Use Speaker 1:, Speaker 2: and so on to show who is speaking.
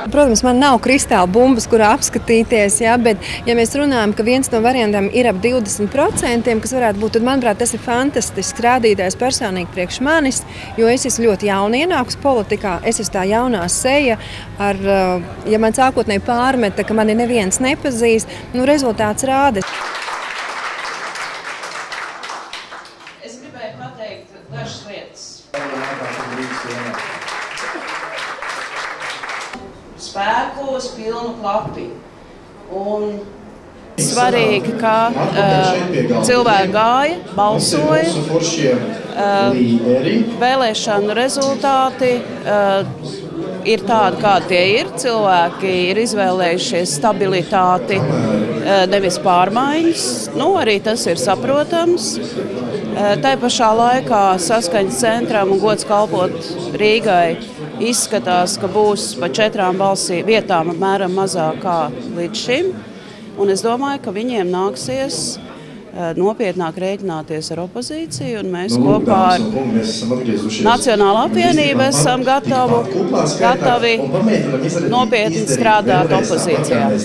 Speaker 1: Protams, man nav kristāla bumbas, kurā apskatīties, ja, bet, ja mēs runājam, ka viens no variantiem ir ap 20%, kas varētu būt, tad, manuprāt, tas ir fantastisks rādītājs personīgi priekš manis, jo es esmu ļoti jauna ienākusi politikā, es esmu tā jaunā seja, ja man sākotnēji pārmeta, ka mani neviens nepazīst, rezultāts rāda.
Speaker 2: Es gribēju pateikt dažas lietas. Spēkos pilnu klapi. Un svarīgi, ka cilvēki gāja, balsoja, vēlēšanu rezultāti ir tādi, kādi tie ir. Cilvēki ir izvēlējušies stabilitāti, nevis pārmaiņas. Arī tas ir saprotams. Tai pašā laikā Saskaņas centram un gods kalpot Rīgai izskatās, ka būs pa 4 vietām apmēram mazāk kā līdz šim. Un es domāju, ka viņiem nāksies nopietnāk rēķināties ar opozīciju, un mēs kopā ar Nacionālo apvienību esam gatavi nopietni strādāt opozīcijā.